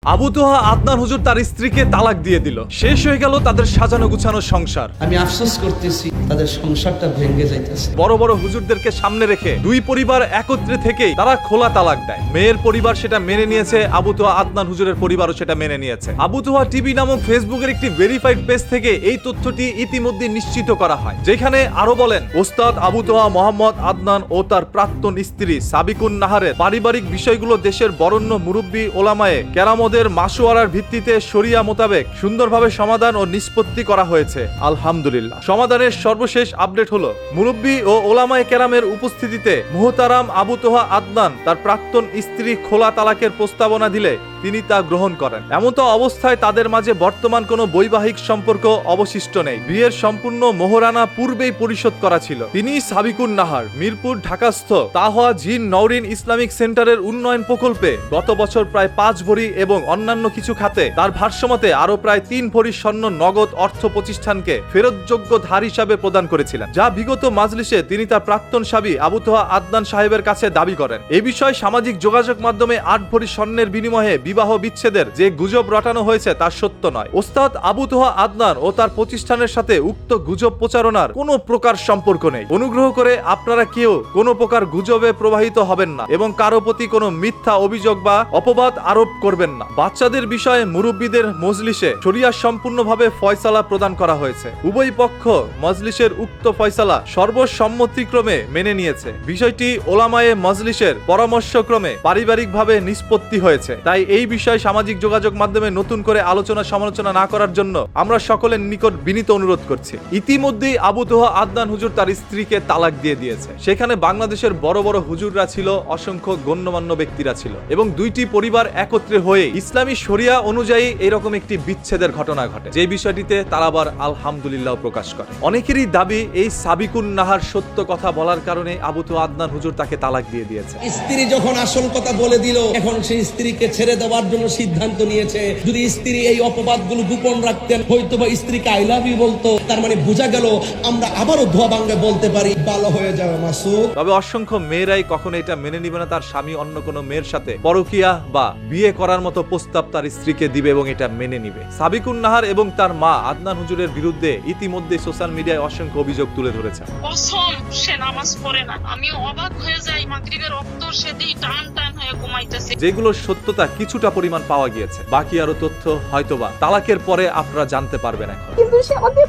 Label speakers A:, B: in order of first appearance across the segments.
A: আবু তোহা আদনান হুজুর তার স্ত্রীকে তালাক দিয়ে দিল। শেষ হয়ে গেল তাদের সাজানো গুছানো সংসার।
B: আমি আফসোস করতেছি তাদের সংসারটা ভেঙে যাইতেছে।
A: বড় বড় হুজুরদেরকে সামনে রেখে দুই পরিবার একত্রে থেকেই তারা খোলা তালাক দেয়। মেয়ের পরিবার সেটা মেনে নিয়েছে, আবু তোহা আদনান হুজুরের পরিবারও সেটা মেনে নিয়েছে। আবু তোহা টিভি নামক ফেসবুকের একটি ভেরিফাইড পেজ থেকে এই তথ্যটি ইতিমধ্যে নিশ্চিত করা হয়, যেখানে আরো বলেন ওস্তাদ আবু তোহা মোহাম্মদ আদনান ও তার প্রাক্তন স্ত্রী সাবিকুন নাহারের পারিবারিক বিষয়গুলো দেশের বরেণ্য মুরব্বী ওলামায়ে কেরামদের মাসওয়ারার ভিত্তিতে শরিয়া মোতাবেক সুন্দরভাবে সমাধান ও নিষ্পত্তি করা হয়েছে। আলহামদুলিল্লাহ। সমাধানের সর্বশেষ আপডেট হলো মুরব্বী ও ওলামায়ে কেরামের উপস্থিতিতে মুহতারাম আবু তোহা আদনান তার প্রাক্তন স্ত্রী খোলা তালাকের প্রস্তাবনা দিলে তিনি তা গ্রহণ করেন। এমতো অবস্থায় তাদের মাঝে বর্তমান কোনো বৈবাহিক সম্পর্ক অবশিষ্ট নেই। বিয়ের সম্পূর্ণ মোহরানা পূর্বেই পরিশোধ করা ছিল। তিনি সাবিকুন নাহার মিরপুর ঢাকাস্থ তাহওয়া জিন নওরিন ইসলামিক সেন্টারের উন্নয়ন প্রকল্পে গত বছর প্রায় 5 ভরি এবং অন্যান্য কিছু খাতে তার ভাষ্যমতে আরো প্রায় 3 ভরি স্বর্ণ নগদ অর্থ প্রতিষ্ঠানকে ফেরতযোগ্য ধার হিসাবে প্রদান করেছিলেন, যা বিগত মাজলিসে তিনি তার প্রাক্তন স্বামী আবু তোহা আদনান সাহেবের কাছে দাবি করেন। এই বিষয়ে সামাজিক যোগাযোগ মাধ্যমে 8 ভরি স্বর্ণের বিনিময়ে বিবাহ বিচ্ছেদের যে গুজব রটানো হয়েছে তা সত্য নয়। ওস্তাদ আবু তোহা আদনান ও তার প্রতিষ্ঠানের সাথে উক্ত গুজব প্রচারণার কোনো প্রকার সম্পর্ক নেই। অনুগ্রহ করে আপনারা কেউ কোনো প্রকার গুজবে প্রবাহিত হবেন না এবং কারো প্রতি কোনো মিথ্যা অভিযোগ বা অপবাদ আরোপ করবেন না। বাচ্চাদের বিষয়ে মুরব্বীদের মজলিসে শরিয়া সম্পূর্ণভাবে ফয়সালা প্রদান করা হয়েছে। উভয় পক্ষ মজলিসের উক্ত ফয়সালা সর্বসম্মতিক্রমে মেনে নিয়েছে। বিষয়টি ওলামায়ে মজলিসের পরামর্শক্রমে পারিবারিকভাবে নিষ্পত্তি হয়েছে। তাই এই বিষয়ে সামাজিক যোগাযোগ মাধ্যমে নতুন করে আলোচনা সমালোচনা না করার জন্য আমরা সকলের নিকট বিনীত অনুরোধ করছি। ইতিমধ্যেই আবু তোহা আদনান হুজুর তার স্ত্রীকে তালাক দিয়ে দিয়েছে। সেখানে বাংলাদেশের বড় বড় হুজুররা ছিল, অসংখ্য গণ্যমান্য ব্যক্তিরা ছিল এবং দুইটি পরিবার একত্রে হয়ে ইসলামী শরিয়া অনুযায়ী এরকম একটি বিচ্ছেদের ঘটনা ঘটে, যে বিষয়টিতে তারা আবার আলহামদুলিল্লাহ প্রকাশ করে। অনেকেরই দাবি এই সাবিকুন নাহার সত্য কথা বলার কারণে আবু তোহা আদনান হুজুর তাকে তালাক দিয়ে দিয়েছে।
B: স্ত্রী যখন আসল কথা বলে দিল, এখন সেই স্ত্রীকে ছেড়ে দেওয়ার জন্য সিদ্ধান্ত নিয়েছে। যদি স্ত্রী এই অপবাদগুলো গোপন রাখতেন, হয়তো বা স্ত্রীকে আই লাভ ইউ বলতো। তার মানে বোঝা গেল আমরা আবারও ধোয়া ভাঙ্গে বলতে পারি ভালো হয়ে যাবে মাসুদ।
A: তবে অসংখ্য মেয়েরাই কখনো এটা মেনে নিবে না তার স্বামী অন্য কোনো মেয়ের সাথে পরকীয়া বা বিয়ে করার মতো প্রস্তাব তার স্ত্রীকে দিবে এবং এটা মেনে নিবে। সাবিকুন নাহার এবং তার মা আদনান হুজুরের বিরুদ্ধে ইতিমধ্যে সোশ্যাল মিডিয়ায় অসংখ্য অভিযোগ তুলে ধরেছে।
C: কসম সে নামাজ পড়ে না। আমি অবাক হয়ে যাই, মাগরিবের রক্ত সে দিয়ে টান টান হয়ে ঘুমাইতেছে।
A: যেগুলোর সত্যতা কিছুটা পরিমাণ পাওয়া গিয়েছে, বাকি আরো তথ্য হয়তোবা তালাকের পরে আপনারা জানতে পারবেন। এখন
D: কিন্তু সে আমাকে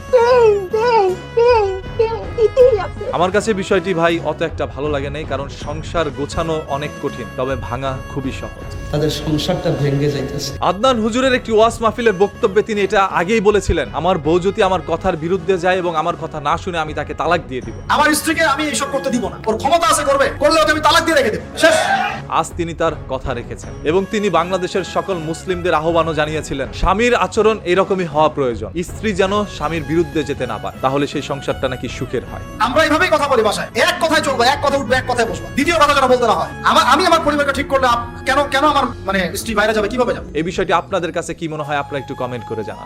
D: দিতেই আছে।
A: আমার কাছে বিষয়টি ভাই অত একটা ভালো লাগে নাই, কারণ সংসার গোছানো অনেক কঠিন, তবে ভাঙা খুবই সহজ।
B: তাদের সংসারটা ভেঙে যাইতেছে।
A: আদনান হুজুরের একটি ওয়াজ মাহফিলের বক্তব্যে তিনি এটা আগেই বলেছিলেন, আমার বউ যদি আমার কথার বিরুদ্ধে যায় এবং আমার কথা না শুনে আমি তাকে তালাক দিয়ে দিব।
E: আমার স্ত্রীকে আমি এইসব করতে দিব না। ওর ক্ষমতা আছে করবে, করলে ওকে আমি তালাক দিয়ে রেখে দেব। শেষ।
A: আজ তিনি তার কথা রেখেছেন এবং তিনি বাংলাদেশের সকল মুসলিমদের আহ্বানও জানিয়েছিলেন, স্বামীর আচরণ এরকমই হওয়া প্রয়োজন। স্ত্রী যেন স্বামীর বিরুদ্ধে যেতে না পারে, তাহলে সেই সংসারটা নাকি সুখের হয়।
E: আমরা এইভাবেই কথা বলি বাসায়, এক কথায় চলবো, এক কথা উঠবে, এক কথায় বসবো। দ্বিতীয় কথা যেন বলতে না হয়। আমি আমার পরিবারকে ঠিক করলে কেন আমার স্ত্রী বাইরে যাবে, কিভাবে যাবে?
A: এই বিষয়টি আপনাদের কাছে কি মনে হয় আপনারা একটু কমেন্ট করে জানান।